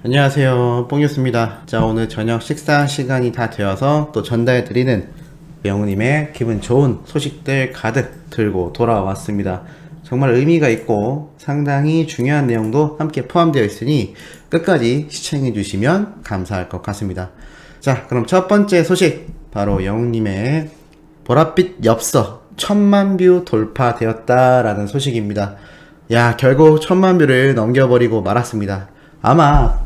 안녕하세요, 뽕뉴스입니다. 자, 오늘 저녁 식사 시간이 다 되어서 또 전달해드리는 영우님의 기분 좋은 소식들 가득 들고 돌아왔습니다. 정말 의미가 있고 상당히 중요한 내용도 함께 포함되어 있으니 끝까지 시청해주시면 감사할 것 같습니다. 자, 그럼 첫 번째 소식, 바로 영우님의 보랏빛 엽서 1000만 뷰 돌파되었다라는 소식입니다. 야, 결국 1000만 뷰를 넘겨버리고 말았습니다. 아마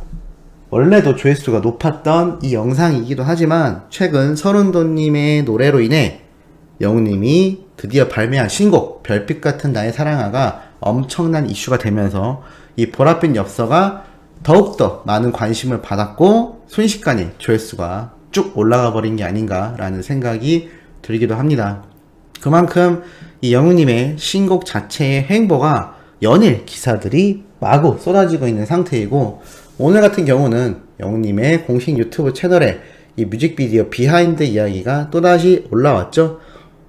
원래도 조회수가 높았던 이 영상이기도 하지만 최근 서른도님의 노래로 인해 영우님이 드디어 발매한 신곡 별빛 같은 나의 사랑아가 엄청난 이슈가 되면서 이 보랏빛 엽서가 더욱더 많은 관심을 받았고 순식간에 조회수가 쭉 올라가 버린 게 아닌가라는 생각이 들기도 합니다. 그만큼 이 영우님의 신곡 자체의 행보가 연일 기사들이 마구 쏟아지고 있는 상태이고, 오늘 같은 경우는 영우님의 공식 유튜브 채널에 이 뮤직비디오 비하인드 이야기가 또다시 올라왔죠.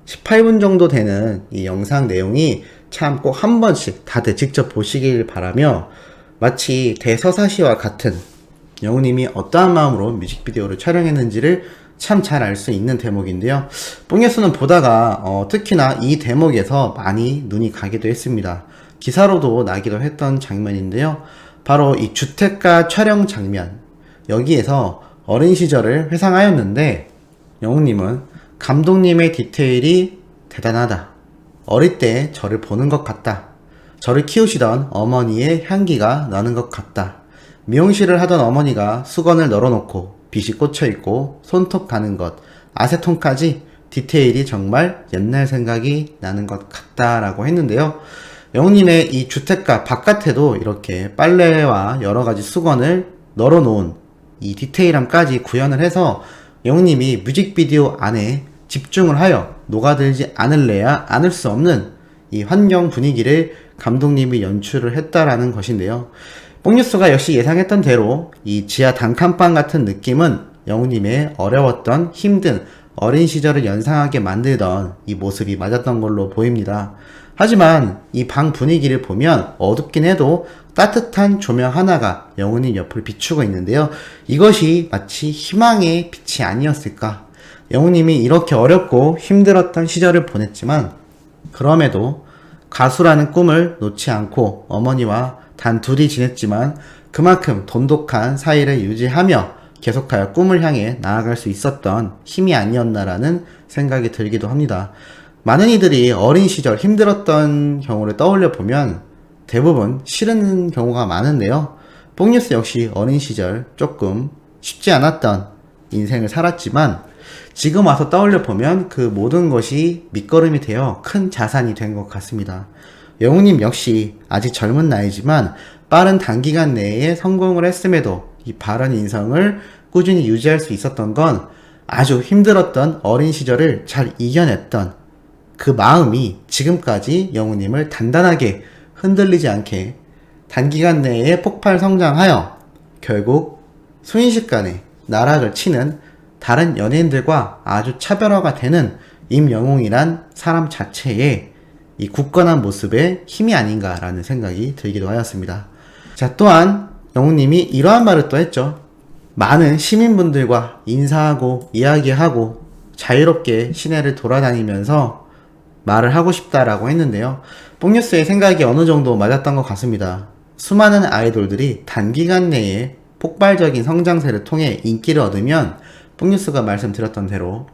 18분 정도 되는 이 영상 내용이 참 꼭 한 번씩 다들 직접 보시길 바라며, 마치 대서사시와 같은 영우님이 어떠한 마음으로 뮤직비디오를 촬영했는지를 참 잘 알 수 있는 대목인데요. 뽕예수는 보다가 특히나 이 대목에서 많이 눈이 가기도 했습니다. 기사로도 나기도 했던 장면인데요. 바로 이 주택가 촬영 장면, 여기에서 어린 시절을 회상하였는데 영웅님은 감독님의 디테일이 대단하다. 어릴 때 저를 보는 것 같다. 저를 키우시던 어머니의 향기가 나는 것 같다. 미용실을 하던 어머니가 수건을 널어놓고 빛이 꽂혀있고 손톱 가는 것, 아세톤까지 디테일이 정말 옛날 생각이 나는 것 같다라고 했는데요. 영우님의 이 주택가 바깥에도 이렇게 빨래와 여러가지 수건을 널어놓은 이 디테일함까지 구현을 해서 영우님이 뮤직비디오 안에 집중을 하여 녹아들지 않을래야 않을 수 없는 이 환경 분위기를 감독님이 연출을 했다라는 것인데요. 뽕뉴스가 역시 예상했던 대로 이 지하 단칸방 같은 느낌은 영우님의 어려웠던 힘든 어린 시절을 연상하게 만들던 이 모습이 맞았던 걸로 보입니다. 하지만 이 방 분위기를 보면 어둡긴 해도 따뜻한 조명 하나가 영우님 옆을 비추고 있는데요. 이것이 마치 희망의 빛이 아니었을까. 영우님이 이렇게 어렵고 힘들었던 시절을 보냈지만 그럼에도 가수라는 꿈을 놓지 않고 어머니와 단 둘이 지냈지만 그만큼 돈독한 사이를 유지하며 계속하여 꿈을 향해 나아갈 수 있었던 힘이 아니었나라는 생각이 들기도 합니다. 많은 이들이 어린 시절 힘들었던 경우를 떠올려 보면 대부분 싫은 경우가 많은데요. 뽕뉴스 역시 어린 시절 조금 쉽지 않았던 인생을 살았지만 지금 와서 떠올려 보면 그 모든 것이 밑거름이 되어 큰 자산이 된 것 같습니다. 영우님 역시 아직 젊은 나이지만 빠른 단기간 내에 성공을 했음에도 이 바른 인성을 꾸준히 유지할 수 있었던 건 아주 힘들었던 어린 시절을 잘 이겨냈던 그 마음이 지금까지 영우님을 단단하게 흔들리지 않게 단기간 내에 폭발 성장하여 결국 순식간에 나락을 치는 다른 연예인들과 아주 차별화가 되는 임영웅이란 사람 자체의 이 굳건한 모습의 힘이 아닌가라는 생각이 들기도 하였습니다. 자, 또한 영웅님이 이러한 말을 또 했죠. 많은 시민분들과 인사하고 이야기하고 자유롭게 시내를 돌아다니면서 말을 하고 싶다라고 했는데요. 뽕뉴스의 생각이 어느 정도 맞았던 것 같습니다. 수많은 아이돌들이 단기간 내에 폭발적인 성장세를 통해 인기를 얻으면 뽕뉴스가 말씀드렸던 대로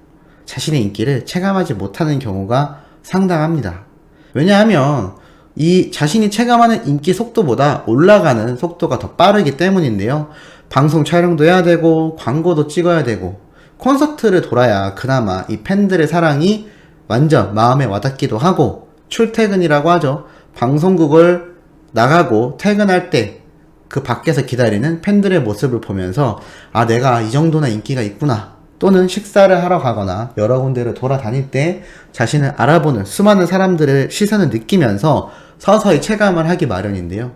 자신의 인기를 체감하지 못하는 경우가 상당합니다. 왜냐하면 이 자신이 체감하는 인기 속도보다 올라가는 속도가 더 빠르기 때문인데요. 방송 촬영도 해야 되고 광고도 찍어야 되고 콘서트를 돌아야 그나마 이 팬들의 사랑이 완전 마음에 와닿기도 하고, 출퇴근이라고 하죠. 방송국을 나가고 퇴근할 때 그 밖에서 기다리는 팬들의 모습을 보면서 아, 내가 이 정도나 인기가 있구나, 또는 식사를 하러 가거나 여러 군데를 돌아다닐 때 자신을 알아보는 수많은 사람들의 시선을 느끼면서 서서히 체감을 하기 마련인데요.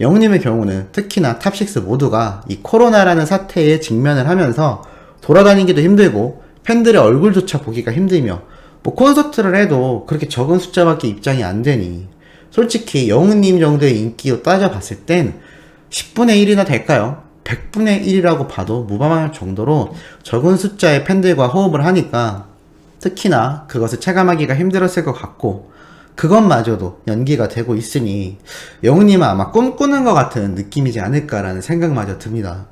영우님의 경우는 특히나 탑6 모두가 이 코로나라는 사태에 직면을 하면서 돌아다니기도 힘들고 팬들의 얼굴조차 보기가 힘들며 뭐 콘서트를 해도 그렇게 적은 숫자밖에 입장이 안 되니 솔직히 영우님 정도의 인기로 따져봤을 땐 10분의 1이나 될까요? 100분의 1이라고 봐도 무방할 정도로 적은 숫자의 팬들과 호흡을 하니까 특히나 그것을 체감하기가 힘들었을 것 같고, 그것마저도 연기가 되고 있으니 영웅님은 아마 꿈꾸는 것 같은 느낌이지 않을까라는 생각마저 듭니다.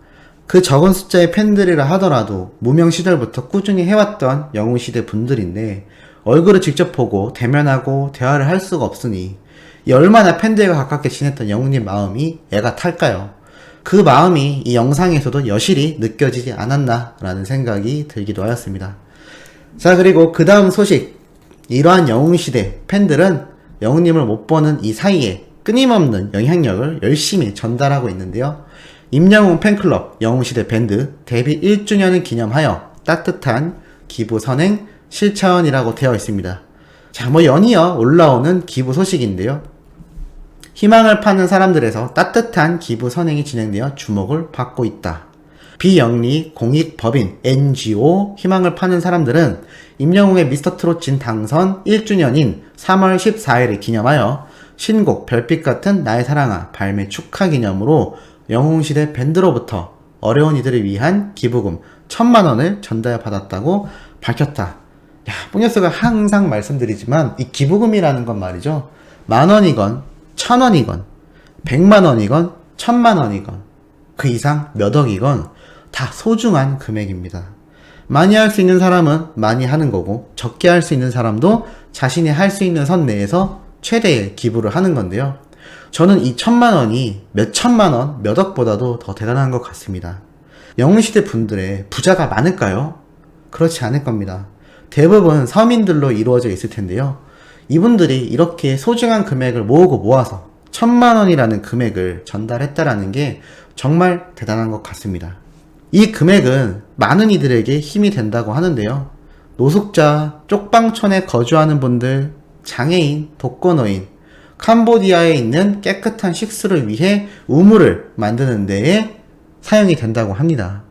그 적은 숫자의 팬들이라 하더라도 무명 시절부터 꾸준히 해왔던 영웅시대 분들인데 얼굴을 직접 보고 대면하고 대화를 할 수가 없으니 이 얼마나 팬들과 가깝게 지냈던 영웅님 마음이 애가 탈까요? 그 마음이 이 영상에서도 여실히 느껴지지 않았나 라는 생각이 들기도 하였습니다. 자, 그리고 그 다음 소식. 이러한 영웅시대 팬들은 영웅님을 못 보는 이 사이에 끊임없는 영향력을 열심히 전달하고 있는데요. 임영웅 팬클럽 영웅시대 밴드 데뷔 1주년을 기념하여 따뜻한 기부 선행 실차원이라고 되어 있습니다. 자, 연이어 올라오는 기부 소식인데요. 희망을 파는 사람들에서 따뜻한 기부 선행이 진행되어 주목을 받고 있다. 비영리 공익법인 NGO 희망을 파는 사람들은 임영웅의 미스터트롯 당선 1주년인 3월 14일을 기념하여 신곡 별빛 같은 나의 사랑아 발매 축하 기념으로 영웅시대 밴드로부터 어려운 이들을 위한 기부금 1000만원을 전달받았다고 밝혔다. 뽕뉴스가 항상 말씀드리지만 이 기부금이라는 건 말이죠. 10,000원이건 1,000원이건 100만원이건 1,000만원이건 그 이상 몇 억이건 다 소중한 금액입니다. 많이 할 수 있는 사람은 많이 하는 거고 적게 할 수 있는 사람도 자신이 할 수 있는 선 내에서 최대의 기부를 하는 건데요. 저는 이 1,000만원이 몇 천만원, 몇 억보다도 더 대단한 것 같습니다. 영웅시대 분들의 부자가 많을까요? 그렇지 않을 겁니다. 대부분 서민들로 이루어져 있을 텐데요. 이분들이 이렇게 소중한 금액을 모으고 모아서 1,000만원이라는 금액을 전달했다라는 게 정말 대단한 것 같습니다. 이 금액은 많은 이들에게 힘이 된다고 하는데요. 노숙자, 쪽방촌에 거주하는 분들, 장애인, 독거노인, 캄보디아에 있는 깨끗한 식수를 위해 우물을 만드는 데에 사용이 된다고 합니다.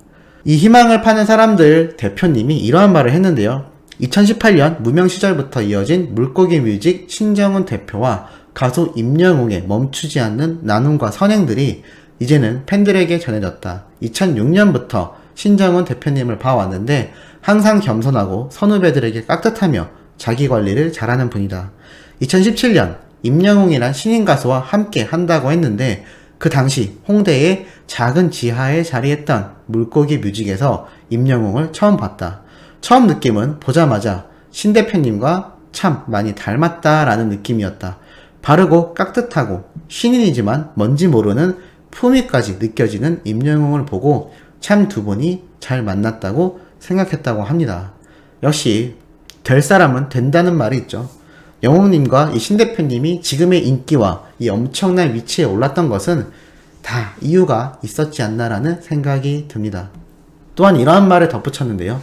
이 희망을 파는 사람들 대표님이 이러한 말을 했는데요. 2018년 무명 시절부터 이어진 물고기 뮤직 신정훈 대표와 가수 임영웅의 멈추지 않는 나눔과 선행들이 이제는 팬들에게 전해졌다. 2006년부터 신정훈 대표님을 봐왔는데 항상 겸손하고 선후배들에게 깍듯하며 자기 관리를 잘하는 분이다. 2017년 임영웅이란 신인 가수와 함께 한다고 했는데 그 당시 홍대의 작은 지하에 자리했던 물고기 뮤직에서 임영웅을 처음 봤다. 처음 느낌은 보자마자 신 대표님과 참 많이 닮았다라는 느낌이었다. 바르고 깍듯하고 신인이지만 뭔지 모르는 품위까지 느껴지는 임영웅을 보고 참 두 분이 잘 만났다고 생각했다고 합니다. 역시 될 사람은 된다는 말이 있죠. 영웅님과 이 신 대표님이 지금의 인기와 이 엄청난 위치에 올랐던 것은 다 이유가 있었지 않나라는 생각이 듭니다. 또한 이러한 말을 덧붙였는데요.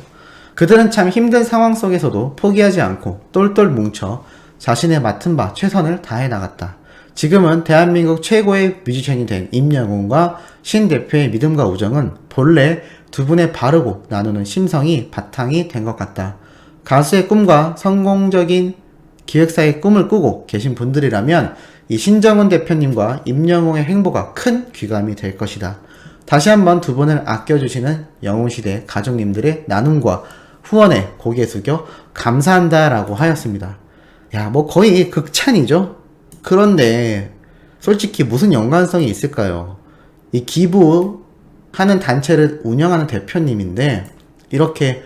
그들은 참 힘든 상황 속에서도 포기하지 않고 똘똘 뭉쳐 자신의 맡은 바 최선을 다해 나갔다. 지금은 대한민국 최고의 뮤지션이 된 임영웅과 신 대표의 믿음과 우정은 본래 두 분의 바르고 나누는 심성이 바탕이 된 것 같다. 가수의 꿈과 성공적인 기획사의 꿈을 꾸고 계신 분들이라면 이 신정훈 대표님과 임영웅의 행보가 큰 귀감이 될 것이다. 다시 한번 두 분을 아껴주시는 영웅시대 가족님들의 나눔과 후원에 고개 숙여 감사한다라고 하였습니다. 거의 극찬이죠? 그런데 솔직히 무슨 연관성이 있을까요? 이 기부하는 단체를 운영하는 대표님인데 이렇게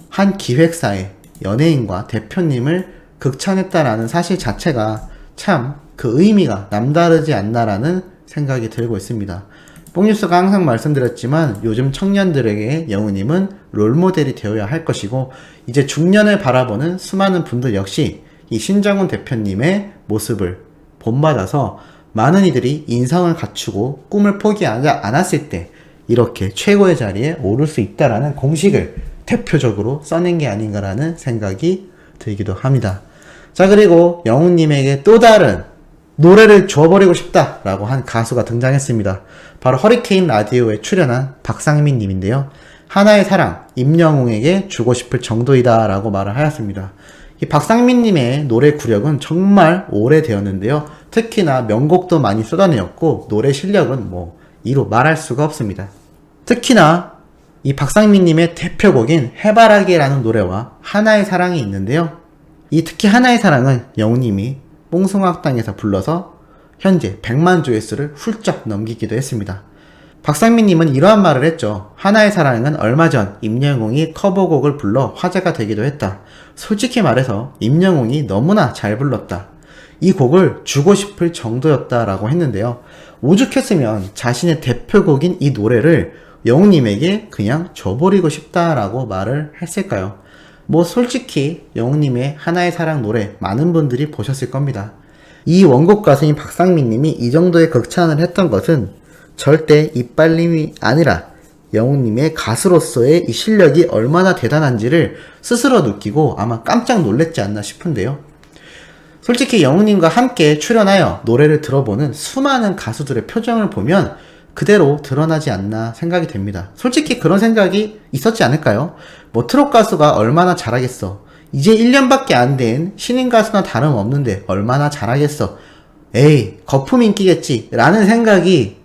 한 기획사의 연예인과 대표님을 극찬했다라는 사실 자체가 참 그 의미가 남다르지 않나라는 생각이 들고 있습니다. 뽕뉴스가 항상 말씀드렸지만 요즘 청년들에게 영웅님은 롤모델이 되어야 할 것이고 이제 중년을 바라보는 수많은 분들 역시 이 신정훈 대표님의 모습을 본받아서 많은 이들이 인성을 갖추고 꿈을 포기하지 않았을 때 이렇게 최고의 자리에 오를 수 있다라는 공식을 대표적으로 써낸 게 아닌가라는 생각이 들기도 합니다. 자, 그리고 영웅님에게 또 다른 노래를 줘버리고 싶다라고 한 가수가 등장했습니다. 바로 허리케인 라디오에 출연한 박상민 님인데요. 하나의 사랑, 임영웅에게 주고 싶을 정도이다 라고 말을 하였습니다. 이 박상민 님의 노래 구력은 정말 오래되었는데요. 특히나 명곡도 많이 쏟아내었고 노래 실력은 이루 말할 수가 없습니다. 특히나 이 박상민님의 대표곡인 해바라기라는 노래와 하나의 사랑이 있는데요. 이 특히 하나의 사랑은 영웅님이 뽕숭아학당에서 불러서 현재 100만 조회수를 훌쩍 넘기기도 했습니다. 박상민님은 이러한 말을 했죠. 하나의 사랑은 얼마 전 임영웅이 커버곡을 불러 화제가 되기도 했다. 솔직히 말해서 임영웅이 너무나 잘 불렀다. 이 곡을 주고 싶을 정도였다라고 했는데요. 오죽했으면 자신의 대표곡인 이 노래를 영웅님에게 그냥 줘버리고 싶다라고 말을 했을까요? 뭐 솔직히 영웅님의 하나의 사랑 노래 많은 분들이 보셨을 겁니다. 이 원곡 가수인 박상민님이 이 정도의 극찬을 했던 것은 절대 이빨림이 아니라 영웅님의 가수로서의 이 실력이 얼마나 대단한지를 스스로 느끼고 아마 깜짝 놀랐지 않나 싶은데요. 솔직히 영웅님과 함께 출연하여 노래를 들어보는 수많은 가수들의 표정을 보면 그대로 드러나지 않나 생각이 됩니다. 솔직히 그런 생각이 있었지 않을까요? 뭐 트롯 가수가 얼마나 잘하겠어. 이제 1년밖에 안 된 신인 가수나 다름없는데 얼마나 잘하겠어. 에이, 거품 인기겠지 라는 생각이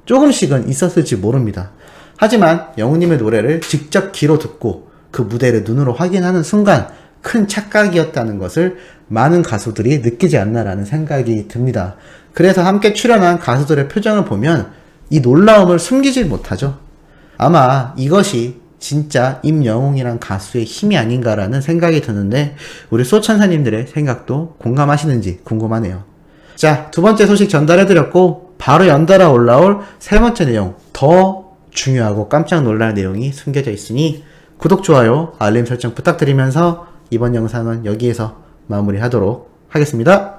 조금씩은 있었을지 모릅니다. 하지만 영웅님의 노래를 직접 귀로 듣고 그 무대를 눈으로 확인하는 순간 큰 착각이었다는 것을 많은 가수들이 느끼지 않나라는 생각이 듭니다. 그래서 함께 출연한 가수들의 표정을 보면 이 놀라움을 숨기질 못하죠. 아마 이것이 진짜 임영웅이란 가수의 힘이 아닌가라는 생각이 드는데 우리 소천사님들의 생각도 공감하시는지 궁금하네요. 자, 두 번째 소식 전달해드렸고 바로 연달아 올라올 세 번째 내용, 더 중요하고 깜짝 놀랄 내용이 숨겨져 있으니 구독, 좋아요, 알림 설정 부탁드리면서 이번 영상은 여기에서 마무리하도록 하겠습니다.